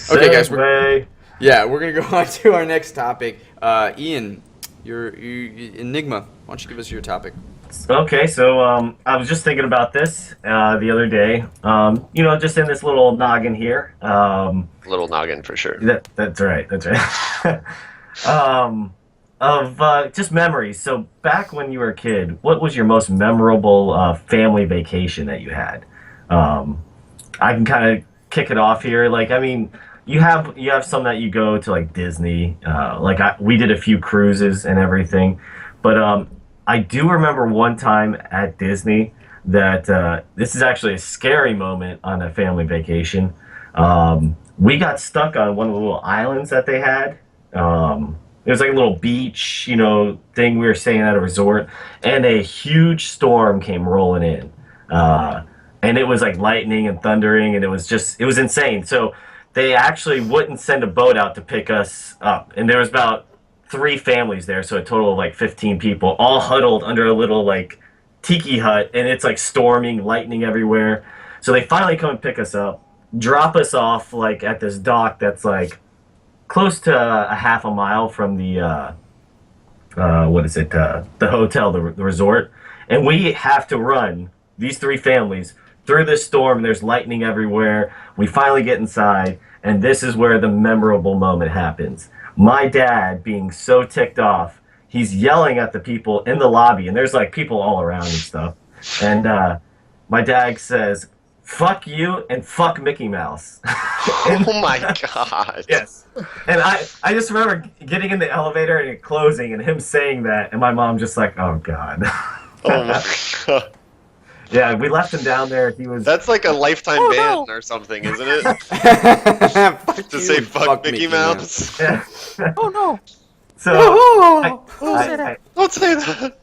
Okay, guys. Segway. We're gonna go on to our next topic. Ian, you Enigma. Why don't you give us your topic? Okay, so I was just thinking about this the other day. Just in this little noggin here. Little noggin for sure. That's right. That's right. Of just memories. So back when you were a kid, what was your most memorable family vacation that you had? I can kind of kick it off here. Like, I mean, you have some that you go to like Disney. We did a few cruises and everything, but I do remember one time at Disney that this is actually a scary moment on a family vacation. We got stuck on one of the little islands that they had. It was like a little beach, thing. We were staying at a resort, and a huge storm came rolling in. And it was like lightning and thundering, and it was insane. So they actually wouldn't send a boat out to pick us up. And there was about 3 families there, so a total of like 15 people, all huddled under a little like tiki hut, and it's like storming, lightning everywhere. So they finally come and pick us up, drop us off like at this dock that's like close to a half a mile from the the hotel, the resort, and we have to run these 3 families through this storm. There's lightning everywhere. We finally get inside, and this is where the memorable moment happens. My dad, being so ticked off, he's yelling at the people in the lobby, and there's like people all around and stuff. And my dad says, "Fuck you and fuck Micky Mouse." Oh my god. Yes. And I just remember getting in the elevator and it closing and him saying that, and my mom just like, "Oh god." Oh my god. Yeah, we left him down there. He was. That's like a lifetime ban or something, isn't it? To say fuck Mickey Mouse. Yeah. Oh no. So Don't say that.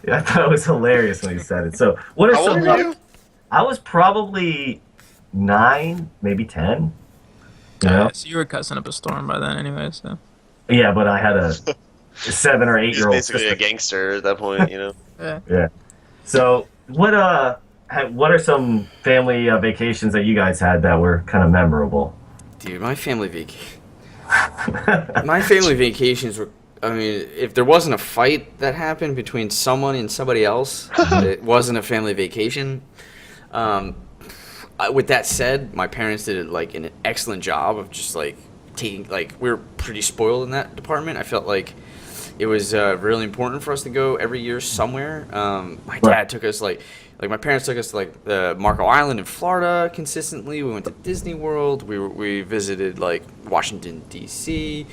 Yeah, I thought it was hilarious when he said it. So what are How some? old were you? I was probably 9, maybe 10. You know? So you were cussing up a storm by then, anyway. So. Yeah, but I had a 7 or 8 He's year old basically sister. a gangster at that point, you know. Yeah. So what are some family vacations that you guys had that were kind of memorable? Dude, my family vacations were. I mean, if there wasn't a fight that happened between someone and somebody else, it wasn't a family vacation. With that said, my parents did like an excellent job of just like taking we were pretty spoiled in that department. I felt like it was really important for us to go every year somewhere. My dad took us like my parents took us to like the Marco Island in Florida consistently. We went to Disney World. We visited like Washington D.C.,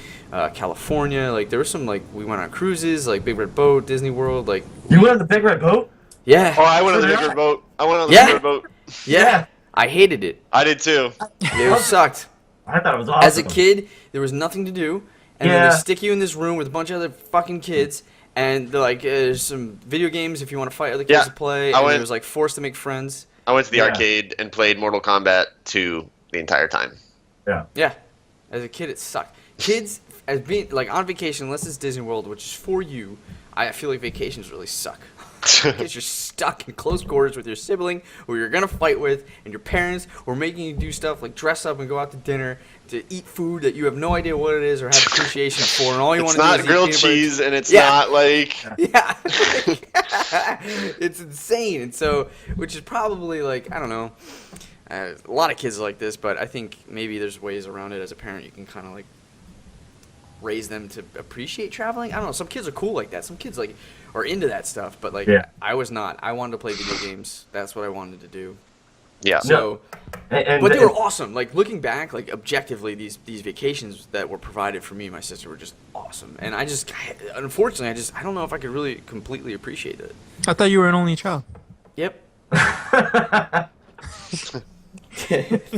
California. Like there was some we went on cruises like Big Red Boat, Disney World. Like You went on the Big Red Boat? yeah. Oh, I went on the bigger boat. I went on the bigger boat. Yeah. I hated it. I did too. It sucked. I thought it was awesome. As a kid, there was nothing to do, and then they stick you in this room with a bunch of other fucking kids, and they're like, there's some video games if you want to fight other kids to play, and it was like forced to make friends. I went to the arcade and played Mortal Kombat 2 the entire time. Yeah. Yeah. As a kid, it sucked. Kids, as being like on vacation, unless it's Disney World, which is for you, I feel like vacations really suck. Because you're stuck in close quarters with your sibling who you're going to fight with, and your parents who are making you do stuff like dress up and go out to dinner to eat food that you have no idea what it is or have appreciation for, and all you want to do is It's not grilled cheese, and it's not like... Yeah. It's insane. And so, which is probably like, I don't know, a lot of kids are like this, but I think maybe there's ways around it as a parent. You can kind of like raise them to appreciate traveling. I don't know. Some kids are cool like that. Some kids like are into that stuff, but like I was not. I wanted to play video games. That's what I wanted to do. Yeah. So, but they were awesome. Like looking back, like objectively, these vacations that were provided for me and my sister were just awesome. And unfortunately, I don't know if I could really completely appreciate it. I thought you were an only child. Yep.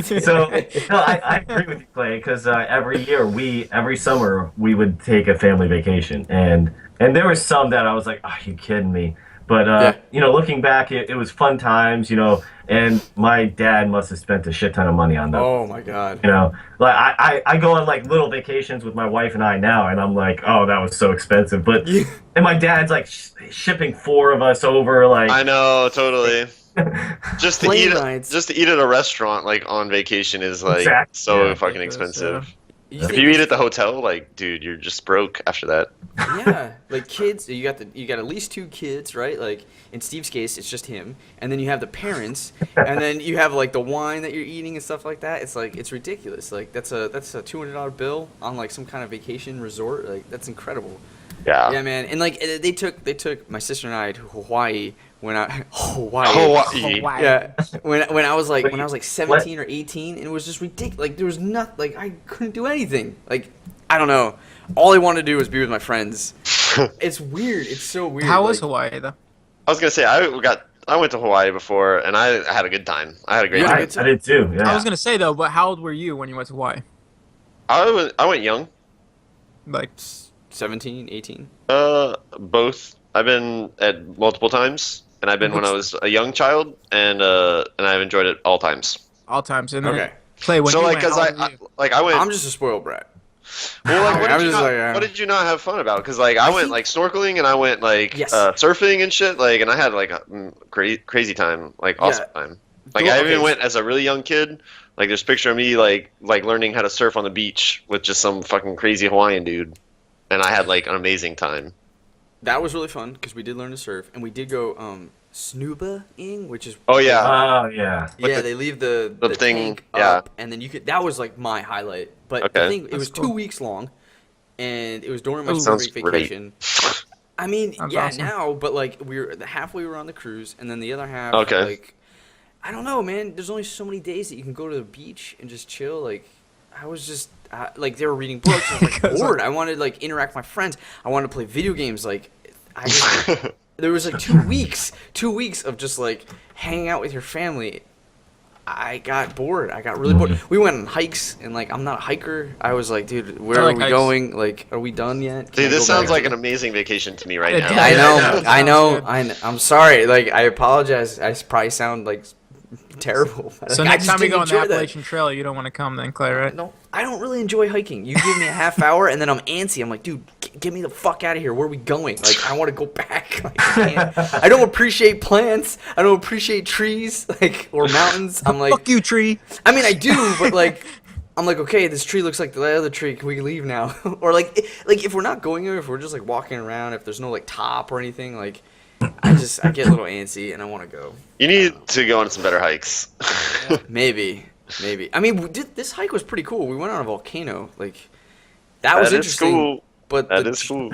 So no, I agree with you, Clay, because every summer we would take a family vacation, and there was some that I was like, "Are you kidding me?" But looking back, it was fun times, and my dad must have spent a shit ton of money on them. Oh my god. Like I go on like little vacations with my wife and I now, and I'm like, oh, that was so expensive. But and my dad's like shipping 4 of us over, like I know, totally. Just to Plane eat, rides. just to eat at a restaurant like on vacation is like Exactly. so Yeah. fucking Ridiculous, expensive. You If think you eat it's- at the hotel, like, dude, you're just broke after that. Yeah, like kids, you got at least 2 kids, right? Like in Steve's case, it's just him, and then you have the parents, and then you have like the wine that you're eating and stuff like that. It's like it's ridiculous. Like that's a $200 bill on like some kind of vacation resort. Like that's incredible. Yeah. Yeah, man. And like they took my sister and I to Hawaii when I Hawaii. Hawaii. Yeah, when I was like Wait, 17 or 18, and it was just ridiculous. Like there was nothing. Like I couldn't do anything. Like I don't know. All I wanted to do was be with my friends. It's weird. It's so weird. How was like, Hawaii though? I was gonna say I went to Hawaii before and I had a good time. I had a great You had a time. good I did too. Yeah. I was gonna say though, but how old were you when you went to Hawaii? I went young. Like, 17, 18. Both. I've been at multiple times, and I've been when I was a young child, and I've enjoyed it all times. all times. And then Okay. Clay, when So you like, went, cause how old were you? I went. I'm just a spoiled brat. Well, like, I'm just like, what did you not have fun about? Because like I went think- like snorkeling and I went like Yes. surfing and shit. Like, and I had like a crazy time, like awesome time. Like I even went as a really young kid. Like there's a picture of me like learning how to surf on the beach with just some fucking crazy Hawaiian dude, and I had like an amazing time. That was really fun because we did learn to surf, and we did go snuba-ing, which is Oh yeah, Oh yeah. With yeah, the- they leave the the thing, tank yeah. up, and then you could. That was like my highlight. But the Okay. thing, it was That's cool. 2 weeks long, and it was during my Ooh. spring Sounds break great. vacation. I mean, Sounds yeah, awesome. now, but like halfway we were on the cruise, and then the other half, Okay. like, I don't know, man. There's only so many days that you can go to the beach and just chill. Like, I was just like they were reading books. I was like Because, bored. I wanted to like interact with my friends. I wanted to play video games. Like, I just, there was like 2 weeks of just like hanging out with your family. I got bored. I got really bored. We went on hikes, and like I'm not a hiker. I was like, dude, where I are like we hikes. going? Like, are we done yet? Can I Dude, this go back sounds like to- an amazing vacation to me right It now. does. I Yeah, know, it I sounds know. I'm sorry. Like, I apologize. I probably sound like terrible. So Like, I next just time we didn't go on the enjoy that. Appalachian Trail, you don't want to come then, Clay, right? No, I don't really enjoy hiking. You give me a half hour, and then I'm antsy. I'm like, dude, get me the fuck out of here. Where are we going? Like, I want to go back. Like, I don't appreciate plants. I don't appreciate trees, like, or mountains. I'm like, Fuck you, tree. I mean, I do, but like, I'm like, okay, this tree looks like the other tree. Can we leave now? Or like if we're not going there, if we're just like walking around, if there's no like top or anything, like, I get a little antsy and I want to go. You need to go on some better hikes. Maybe. I mean, this hike was pretty cool. We went on a volcano. Like, that was That is interesting. cool. But That is cool.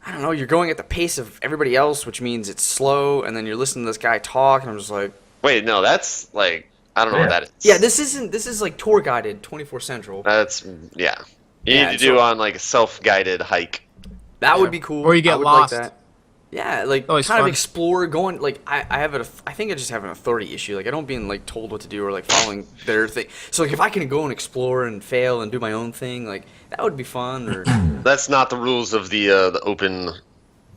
I don't know. You're going at the pace of everybody else, which means it's slow, and then you're listening to this guy talk, and I'm just like, Wait, no, that's like I don't know what that is. yeah, this is like tour guided 24 Central. That's yeah. You Yeah, need to do so- on like a self-guided hike. That Yeah. would be cool. Or you get I would lost. Like that. Yeah, like Always kind of fun. explore, going like I have I think I just have an authority issue. Like I don't being like told what to do or like following their thing. So like if I can go and explore and fail and do my own thing, like that would be fun. Or That's not the rules of the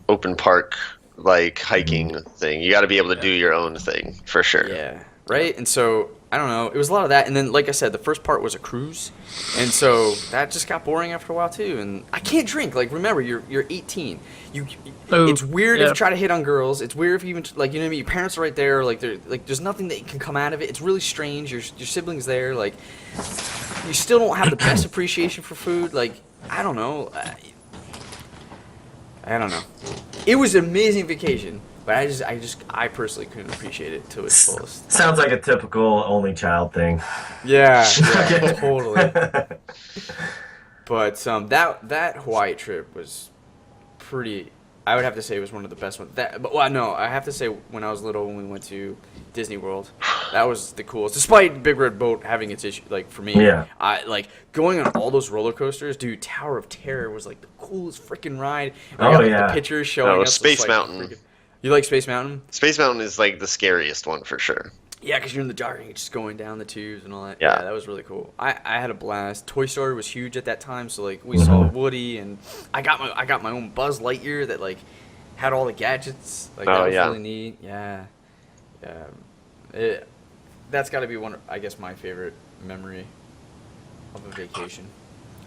open park like hiking thing. You got to be able to do your own thing for sure. yeah, right. And so I don't know. It was a lot of that, and then like I said, the first part was a cruise, and so that just got boring after a while too. And I can't drink. Like remember, you're 18. Oh, It's weird if yeah. you try to hit on girls. It's weird if you even like you know what I mean. Your parents are right there. Like there's nothing that can come out of it. It's really strange. Your siblings there. Like you still don't have the best appreciation for food. Like I don't know. I don't know. It was an amazing vacation, but I personally couldn't appreciate it to its fullest. Sounds like a typical only child thing. Yeah, totally. But that Hawaii trip was pretty. I would have to say it was one of the best ones. No, I have to say when I was little when we went to Disney World, that was the coolest. Despite Big Red Boat having its issue, like for me, Yeah. I like going on all those roller coasters. Dude, Tower of Terror was like the coolest freaking ride. And I Oh, got, like, yeah. the pictures showing No, us Space like, Mountain. freaking- You like Space Mountain? Space Mountain is like the scariest one for sure. Yeah, because you're in the dark and you're just going down the tubes and all that. Yeah. That was really cool. I had a blast. Toy Story was huge at that time, so like we saw Woody, and I got my own Buzz Lightyear that like had all the gadgets. Like that Oh, was yeah. really neat. Yeah, that's got to be one. I guess my favorite memory of a vacation.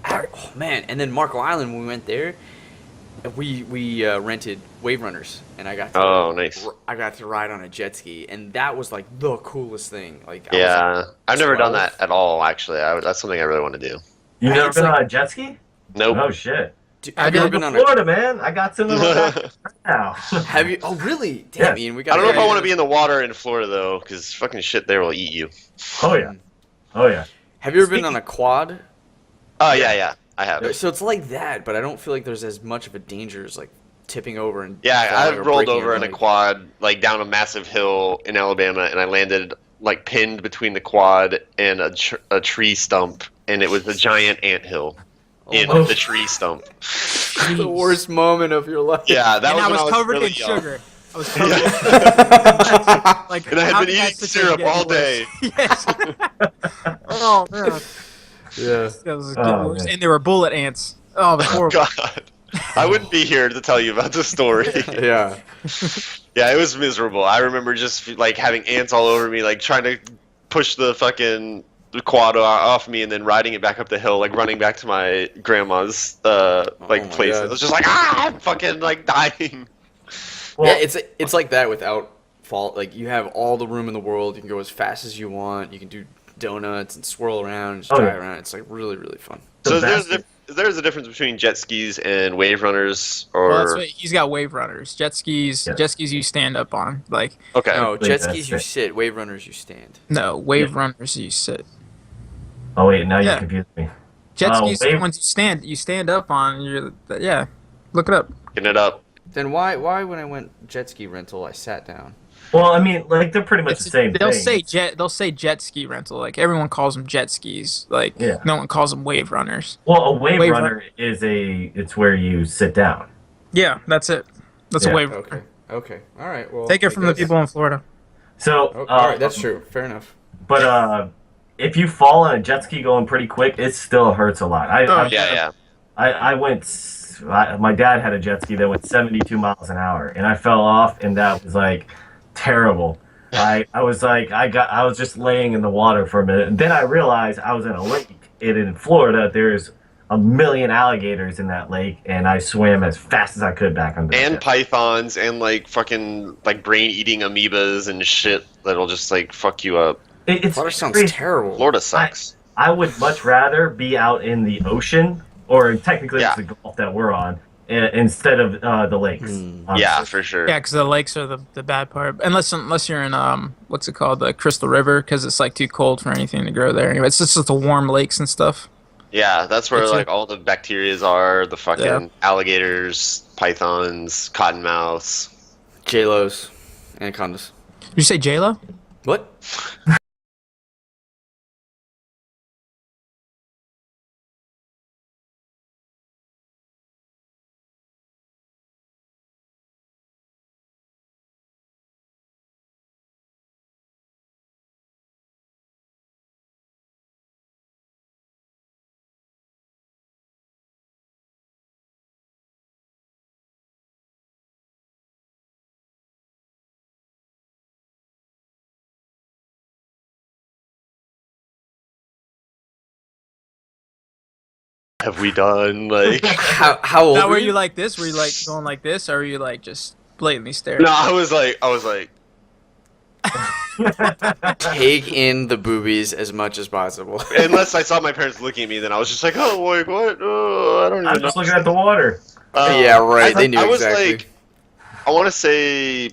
Oh man! And then Marco Island when we went there. we rented wave runners, and I got to nice. I got to ride on a jet ski, and that was like the coolest thing. Like Yeah, I've never done 12. that at all. Actually, that's something I really want to do. You never It's been like- on a jet ski? Nope. Oh shit! Have you ever Been been on Florida, man. I got some in my back now. Have you? Oh, really? Damn, Yeah. Ian, we got. I don't know if I want to be in the water in Florida though, because fucking shit there will eat you. Oh yeah. Oh yeah. Have you ever been on a quad? Oh yeah, I have. So it's like that, but I don't feel like there's as much of a danger as like tipping over and. Yeah, falling I've or rolled breaking over your in a leg. quad, like down a massive hill in Alabama, and I landed like pinned between the quad and a tree stump, and it was a giant anthill in my- the tree stump. The worst moment of your life. Yeah, that And I was when was covered really in young. sugar. I was covered. Yeah. Like, And I had how been did that eating situation syrup get all worse? day. Yes. Oh man, Yeah. that was Oh, getting worse. man. And there were bullet ants. Oh, the horrible. God, I wouldn't be here to tell you about the story. Yeah. Yeah, it was miserable. I remember just like having ants all over me, like trying to push the fucking quad off me, and then riding it back up the hill, like running back to my grandma's my place. God. It was just like I'm fucking like dying. Well, Yeah, it's like that without fault. Like you have all the room in the world. You can go as fast as you want. You can do donuts and swirl around, and just Oh, drive yeah. around. It's like really, really fun. So The there's a difference between jet skis and wave runners, or Well, that's what, he's got wave runners. Jet skis. Yeah. Jet skis you stand up on. Like okay. No, Like jet that, skis you yeah. sit. Wave runners you stand. no wave runners you sit. Oh wait, now you Yeah. confused me. Jet Oh, skis are the wave- ones you stand up on. And you're yeah. Look it up. Getting it up. Then why when I went jet ski rental I sat down? Well, I mean, like they're pretty much the same They'll thing. say jet ski rental. Like everyone calls them jet skis. Like Yeah. no one calls them wave runners. Well, a wave Wave runner is it's where you sit down. Yeah, that's it. That's Yeah. a wave Okay. runner. Okay. All right. Well, Take it I from the guess- people in Florida. So, Oh, all right, that's true. Fair enough. But if you fall on a jet ski going pretty quick, it still hurts a lot. Yeah. I went. My dad had a jet ski that went 72 miles an hour, and I fell off, and that was like terrible. I was like, I was just laying in the water for a minute, and then I realized I was in a lake. And in Florida, there's a million alligators in that lake, and I swam as fast as I could back under. the And jet. pythons and like fucking like brain eating amoebas and shit that'll just like fuck you up. It's Water sounds crazy. terrible. Florida sucks. I would much rather be out in the ocean, or technically Yeah. it's the Gulf that we're on, instead of the lakes. honestly. Yeah, for sure. Yeah, because the lakes are the bad part. Unless you're in what's it called, the Crystal River, because it's like too cold for anything to grow there. Anyway, it's just the warm lakes and stuff. Yeah, that's where It's like all the bacterias are, the fucking Yeah. alligators, pythons, cottonmouths. J-Lo's, anacondas. Did you say J-Lo? What? Have we done like? How old Now, were were you? you like this? Were you like going like this, or were you like just blatantly staring? No, I was like, Take in the boobies as much as possible. unless I saw my parents looking at me, then I was just like, oh, like what? Oh, I don't I'm even just know. looking at the water. Yeah, right, they knew I was exactly. like, I want to say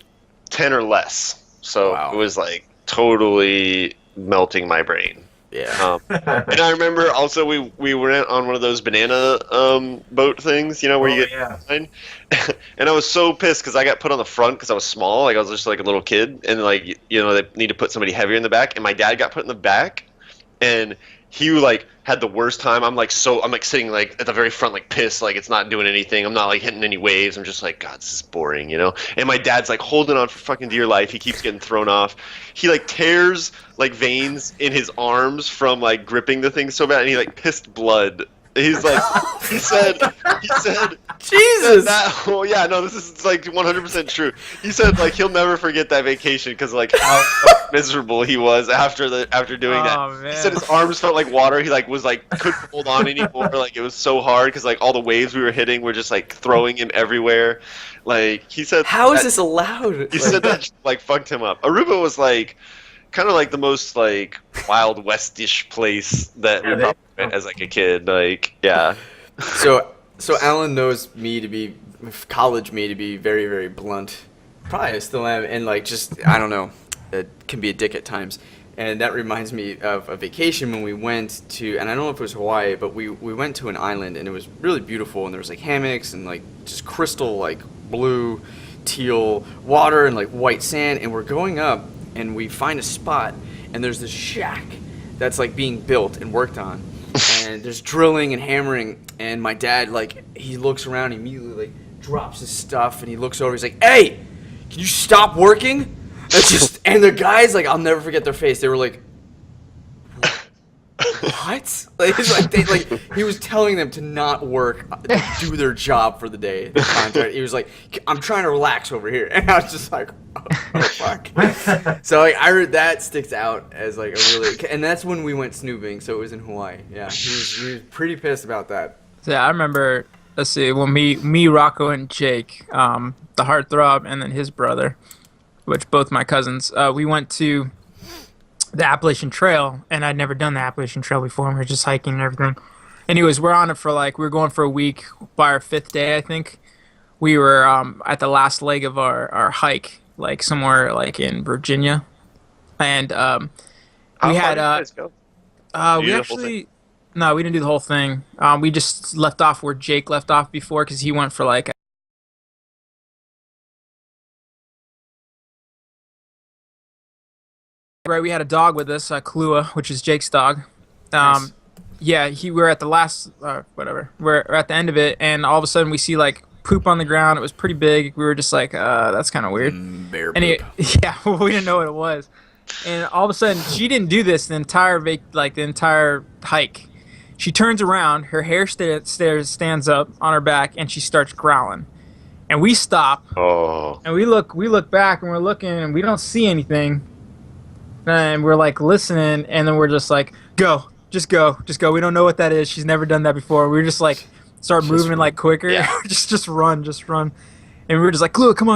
10 or less. So Wow. it was like totally melting my brain. Yeah. And I remember also we went on one of those banana boat things, you know, where you get yeah. line. And I was so pissed because I got put on the front because I was small, like I was just like a little kid, and like you know they need to put somebody heavier in the back, and my dad got put in the back, and he like had the worst time. I'm like sitting like at the very front, like pissed, like it's not doing anything. I'm not like hitting any waves. I'm just like, God, this is boring, you know. And my dad's like holding on for fucking dear life. He keeps getting thrown off. He like tears like veins in his arms from like gripping the thing so bad, and he like pissed blood He's like, he said, Jesus. oh yeah, no, this is like 100% true. He said like he'll never forget that vacation because like how miserable he was after doing that. Man. He said his arms felt like water. He like was like couldn't hold on anymore. Like it was so hard because like all the waves we were hitting were just like throwing him everywhere. Like he said, how is this allowed? He said that like fucked him up. Aruba was like kind of like the most like Wild West-ish place that we probably went as like a kid. Like yeah. So Alan knows me to be college me to be very, very blunt. Probably I still am, and like just I don't know, it can be a dick at times. And that reminds me of a vacation when we went to, and I don't know if it was Hawaii, but we went to an island and it was really beautiful, and there was like hammocks and like just crystal like blue, teal water and like white sand, and we're going up and we find a spot and there's this shack that's like being built and worked on, and there's drilling and hammering, and my dad like he looks around, he immediately like drops his stuff and he looks over, he's like, "Hey, can you stop working?" That's just, and the guys, like, I'll never forget their face. They were like, "What?" Like, it's like he was telling them to not work, do their job for the day. The contract. He was like, "I'm trying to relax over here," and I was just like, "Oh fuck." So like, I heard that sticks out as like a really, and that's when we went snooping. So it was in Hawaii. Yeah, he was pretty pissed about that. Yeah, I remember. Let's see. Well, me, Rocco, and Jake, the heartthrob, and then his brother, which both my cousins, we went to the Appalachian Trail, and I'd never done the Appalachian Trail before, and we were just hiking and everything. Anyways, we're on it for like, we were going for a week. By our 5th day, I think, we were at the last leg of our hike, like somewhere like in Virginia. And we had, we actually, no, we didn't do the whole thing. We just left off where Jake left off before, because he went for like, right, we had a dog with us, Kahlua, which is Jake's dog. Nice. Yeah, we were at the last, whatever. We're at the end of it, and all of a sudden we see like poop on the ground. It was pretty big. We were just like, that's kind of weird. Bear poop. And yeah, we didn't know what it was. And all of a sudden, she didn't do this the entire hike. She turns around, her hair stands up on her back, and she starts growling. And we stop. Oh. And we look back, and we're looking, and we don't see anything. And we're like listening, and then we're just like, go. We don't know what that is. She's never done that before. We were just like, start moving like quicker. Yeah. just run. And we were just like, Kahlua, come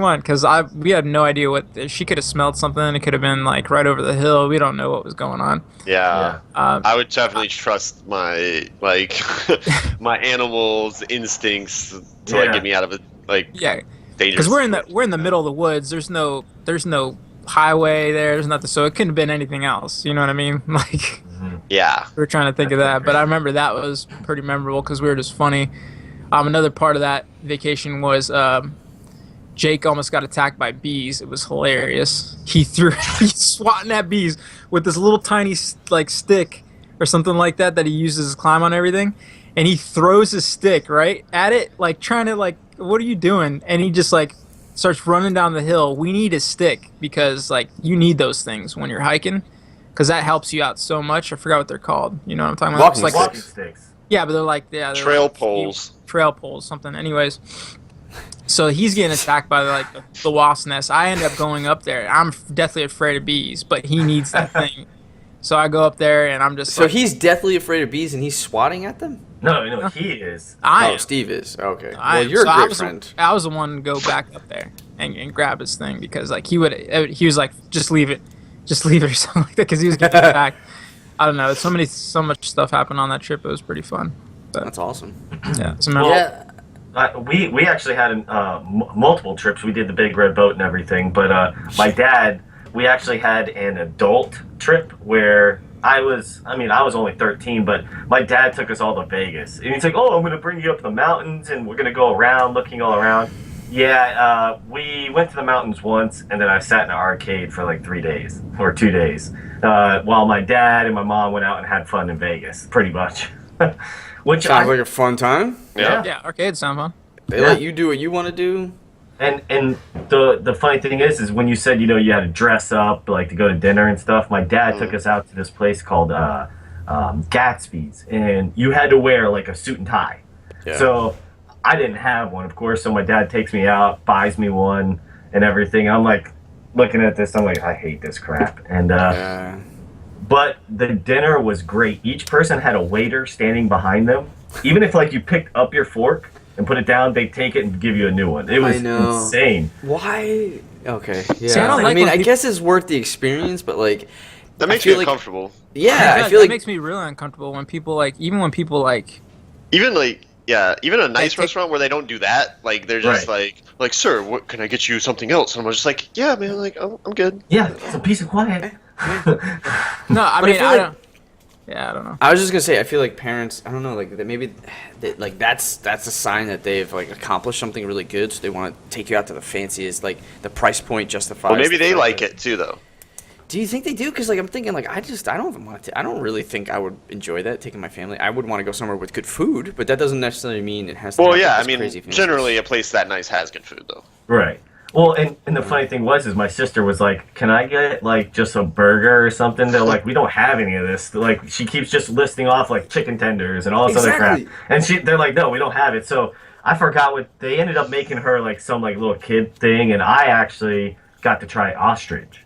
on. Because we had no idea what, she could have smelled something. It could have been like right over the hill. We don't know what was going on. Yeah. I would definitely trust my, like, my animal's instincts to like get me out of it. Like, yeah. Dangerous. Because we're in the middle of the woods. There's no highway there's nothing, so it couldn't have been anything else, you know what I mean? Like, yeah, we were trying to think of that, but I remember that was pretty memorable because we were just funny. Another part of that vacation was Jake almost got attacked by bees. It was hilarious. He's swatting at bees with this little tiny like stick or something like that he uses to climb on everything, and he throws his stick right at it, like trying to like, what are you doing? And he just like starts running down the hill. We need a stick because like you need those things when you're hiking because that helps you out so much. I forgot what they're called. You know what I'm talking about? Walking sticks. Yeah, but they're like trail poles. Trail poles, something. Anyways, so he's getting attacked by like the wasp nest. I end up going up there. I'm deathly afraid of bees, but he needs that thing. So I go up there and I'm just. So he's deathly afraid of bees and he's swatting at them? No, he is. Steve is. Okay. Well, you're a great friend. I was the one to go back up there and grab his thing because like he was like, just leave it or something like that because he was getting attacked. I don't know. So much stuff happened on that trip. It was pretty fun. But, that's awesome. Yeah. We actually had multiple trips. We did the big red boat and everything. But my dad, we actually had an adult trip where I was only 13, but my dad took us all to Vegas. And he's like, "Oh, I'm going to bring you up the mountains, and we're going to go around, looking all around." Yeah, we went to the mountains once, and then I sat in an arcade for like 3 days, or 2 days, while my dad and my mom went out and had fun in Vegas, pretty much. Which sounds like a fun time. Yeah, arcades sound fun. They let you do what you want to do. And the funny thing is when you said, you had to dress up, like to go to dinner and stuff, my dad took us out to this place called Gatsby's, and you had to wear like a suit and tie. Yeah. So I didn't have one, of course. So my dad takes me out, buys me one, and everything. I'm like looking at this. I'm like, I hate this crap. And but the dinner was great. Each person had a waiter standing behind them. Even if like you picked up your fork and put it down, they take it and give you a new one. It was insane. Why? Okay. Yeah. See, I don't like I mean, when I guess it's worth the experience, but like That makes me uncomfortable. Yeah, I feel that like makes me really uncomfortable when people like, even when people like, even a nice restaurant where they don't do that, like they're just like, sir, what can I get you something else? And I'm just like, yeah, man, like I'm good. Yeah, it's a piece of quiet. no, I mean, I don't. Yeah, I don't know. I was just gonna say, I feel like parents, I don't know, like maybe like that's a sign that they've like accomplished something really good, so they want to take you out to the fanciest, like the price point justifies. Well, maybe they like it too, though. Do you think they do? Because like I'm thinking, like I don't even want to. I don't really think I would enjoy that taking my family. I would want to go somewhere with good food, but that doesn't necessarily mean it has to. Well, have, yeah, like, I mean, crazy generally a place that nice has good food, though. Right. Well, and the funny thing was, is my sister was like, "Can I get like just a burger or something?" They're like, "We don't have any of this." Like, she keeps just listing off like chicken tenders and all this other crap, and they're like, "No, we don't have it." So I forgot what they ended up making her like some like little kid thing, and I actually got to try ostrich.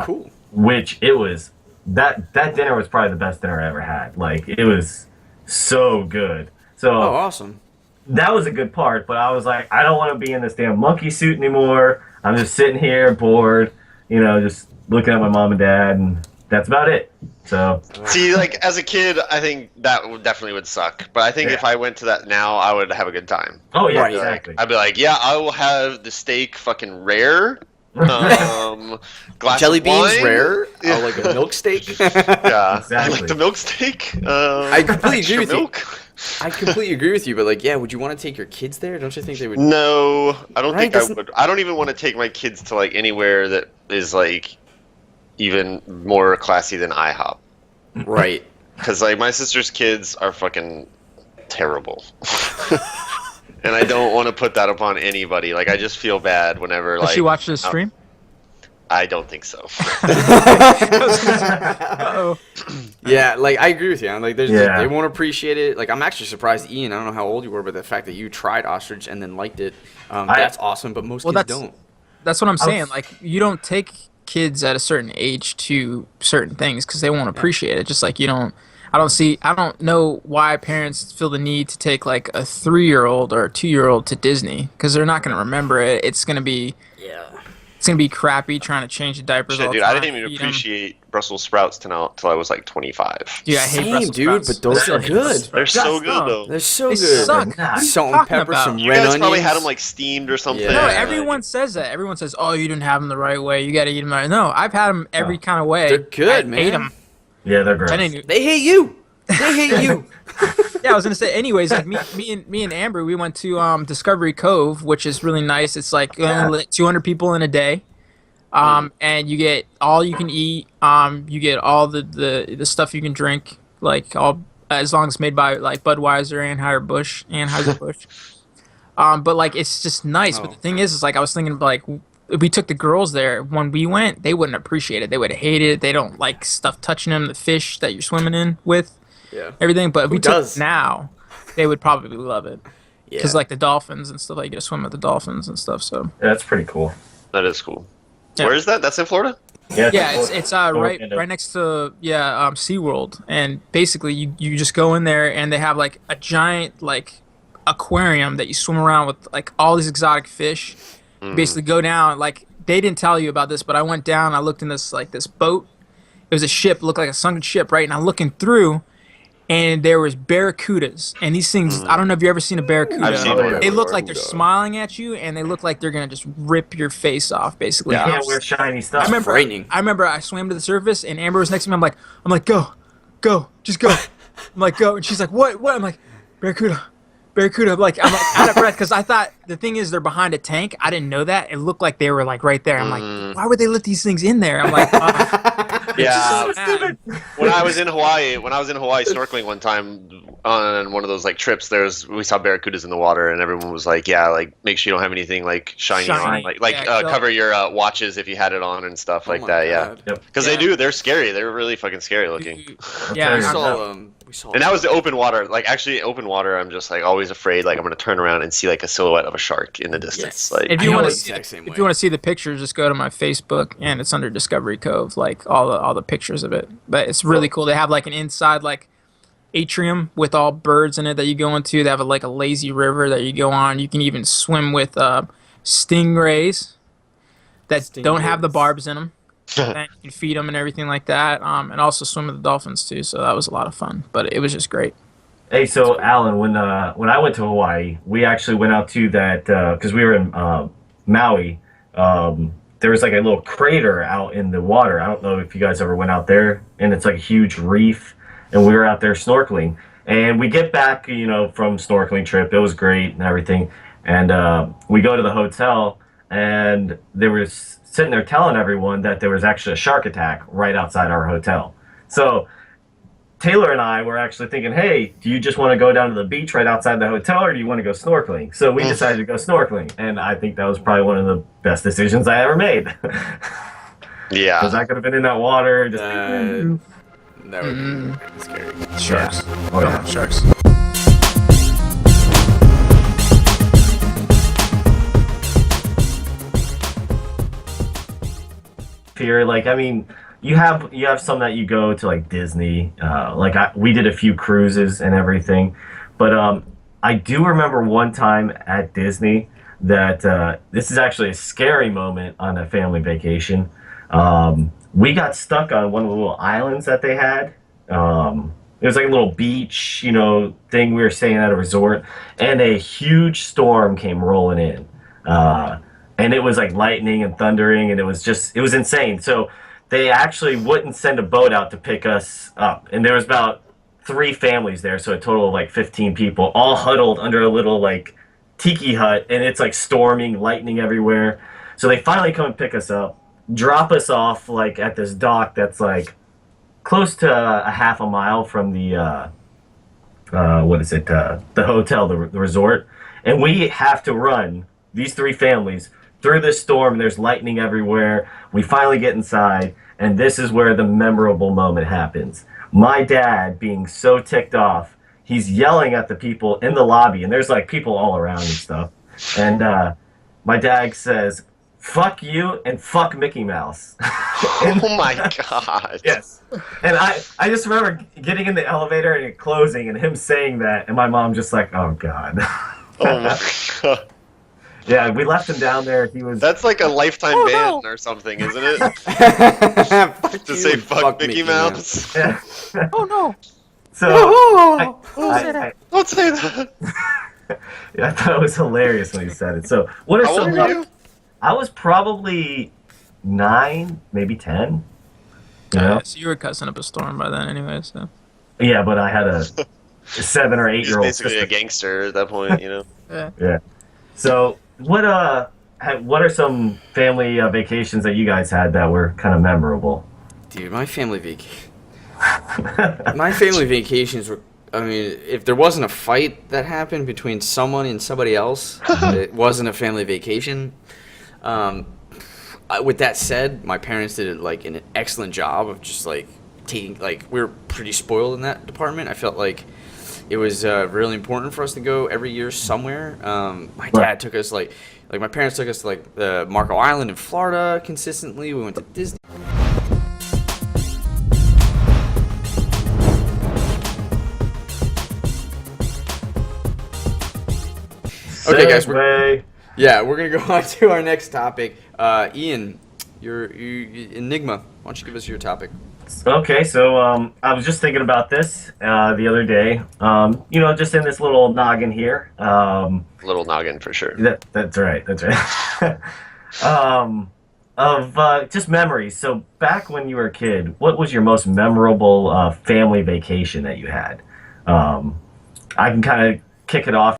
Cool. Which it was that dinner was probably the best dinner I ever had. Like, it was so good. So awesome. That was a good part, but I was like, I don't want to be in this damn monkey suit anymore. I'm just sitting here bored, just looking at my mom and dad, and that's about it. So see, like as a kid, I think that definitely would suck. But I think if I went to that now, I would have a good time. Oh yeah, right, exactly. I'd be like, yeah, I will have the steak fucking rare. Glass Jelly of beans wine. rare, like a milk steak. Yeah, Exactly. like the milk steak. I completely agree with milk. you. I completely agree with you, but like, yeah, would you want to take your kids there? Don't you think they would? No, I don't Right, think I would. I don't even want to take my kids to like anywhere that is like even more classy than IHOP. Right. Because like my sister's kids are fucking terrible. And I don't want to put that upon anybody. Like, I just feel bad whenever, like... Did she watch the stream? I don't think so. Uh-oh. Yeah, like, I agree with you. Like, Yeah. they won't appreciate it. Like, I'm actually surprised, Ian, I don't know how old you were, but the fact that you tried ostrich and then liked it, that's awesome, but most kids don't. That's what I'm saying. Like, you don't take kids at a certain age to certain things because they won't appreciate it. Just like you don't... I don't know why parents feel the need to take like a 3-year-old or a 2-year-old to Disney because they're not going to remember it. It's going to be crappy trying to change the diapers Shit, all the dude, time. I didn't even appreciate Brussels sprouts till I was like 25. Dude, I hate Brussels dude, sprouts. but those Still are hate good. Brussels They're sprouts. so good, though. They're so They good. suck. What are you Salt and talking pepper, about? some You red guys onions. probably had them like steamed or something. Yeah. No, like- everyone says that. Everyone says, "Oh, you didn't have them the right way. You got to eat them right." No, I've had them every kind of way. They're good, I man. Hate them. Yeah, they're great. They hate you. They hate you. Yeah, I was gonna say. Anyways, like me and Amber, we went to Discovery Cove, which is really nice. It's like 200 people in a day, and you get all you can eat. You get all the stuff you can drink, like all as long as it's made by like Budweiser, Anheuser Busch. But like it's just nice. But the thing is like I was thinking like if we took the girls there when we went, they wouldn't appreciate it. They would hate it. They don't like stuff touching them. The fish that you're swimming in with. Yeah. Everything, but if we took it now, they would probably love it. Yeah. Because like the dolphins and stuff, like you get to swim with the dolphins and stuff. So yeah, that's pretty cool. That is cool. Yeah. Where is that? That's in Florida? Yeah, it's right next to SeaWorld, and basically you just go in there and they have like a giant like aquarium that you swim around with like all these exotic fish. You basically go down like they didn't tell you about this, but I went down. I looked in this boat. It was a ship, looked like a sunken ship, right? And I'm looking through. And there was barracudas, and these things. I don't know if you ever seen a barracuda. I've seen a They look like they're smiling at you, and they look like they're gonna just rip your face off, basically. You can't wear shiny stuff. I remember I swam to the surface, and Amber was next to me. I'm like, go, just go. I'm like, go, and she's like, what? I'm like, barracuda. I'm like out of breath because I thought the thing is they're behind a tank. I didn't know that. It looked like they were like right there. I'm like, why would they let these things in there? I'm like, yeah. When I was in Hawaii snorkeling one time, on one of those like trips, we saw barracudas in the water, and everyone was like, "Yeah, like make sure you don't have anything like shiny on, cover your watches if you had it on and stuff like that." God. Yeah, because they're scary. They're really fucking scary looking. Yeah, We saw. And that was the open water. Like actually, open water, I'm just like always afraid. Like I'm gonna turn around and see like a silhouette of a shark in the distance. Yes. Like if you want to way. see the pictures, just go to my Facebook and it's under Discovery Cove, like all the pictures of it. But it's really cool. They have like an inside like atrium with all birds in it that you go into. They have like a lazy river that you go on. You can even swim with stingrays that don't have the barbs in them. And you can feed them and everything like that, and also swim with the dolphins too. So that was a lot of fun, but it was just great. Hey, so Alan, when I went to Hawaii, we actually went out to that because we were in Maui. There was like a little crater out in the water. I don't know if you guys ever went out there, and it's like a huge reef, and we were out there snorkeling. And we get back, from snorkeling trip. It was great and everything. And we go to the hotel, and there was sitting there telling everyone that there was actually a shark attack right outside our hotel. So Taylor and I were actually thinking, hey, do you just want to go down to the beach right outside the hotel, or do you want to go snorkeling? So we decided to go snorkeling, and I think that was probably one of the best decisions I ever made. Yeah. Because I could have been in that water. Just That would be scary. Sharks. Yeah. Oh, yeah. Sharks. Fear, like, I mean, you have some that you go to, like Disney, we did a few cruises and everything, but I do remember one time at Disney that this is actually a scary moment on a family vacation. We got stuck on one of the little islands that they had. It was like a little beach, thing. We were staying at a resort, and a huge storm came rolling in. And it was like lightning and thundering, and it was insane. So they actually wouldn't send a boat out to pick us up. And there was about 3 families there, so a total of like 15 people, all huddled under a little like tiki hut, and it's like storming, lightning everywhere. So they finally come and pick us up, drop us off like at this dock that's like close to a half a mile from the the hotel, the resort. And we have to run, these 3 families, through this storm. There's lightning everywhere. We finally get inside, and this is where the memorable moment happens. My dad, being so ticked off, he's yelling at the people in the lobby, and there's like people all around and stuff. And my dad says, "Fuck you and fuck Micky Mouse." Oh my god. Yes. And I just remember getting in the elevator and it closing and him saying that, and my mom just like, "Oh god." Oh my god. Yeah, we left him down there. He was. That's like a lifetime ban or something, isn't it? To say fuck Micky Mouse. Yeah. Oh no! So Don't say that. Yeah, I thought it was hilarious when he said it. So what are How some? old were you? I was probably 9, maybe 10. So you were cussing up a storm by then, anyway. So Yeah, but I had a 7 or 8 He's year old basically sister. a gangster at that point, Yeah. So what are some family vacations that you guys had that were kind of memorable? Dude, my family vacations were. I mean, if there wasn't a fight that happened between someone and somebody else, it wasn't a family vacation. With that said, my parents did like an excellent job of just like taking, like, we were pretty spoiled in that department. I felt like it was really important for us to go every year somewhere. My dad took us like my parents took us to like the Marco Island in Florida consistently. We went to Disney. Okay, guys. We're gonna go on to our next topic. Ian, you Enigma. Why don't you give us your topic? Okay, so I was just thinking about this the other day. Just in this little noggin here. Little noggin for sure. That's right. That's right. Of just memories. So back when you were a kid, what was your most memorable family vacation that you had? I can kind of kick it off.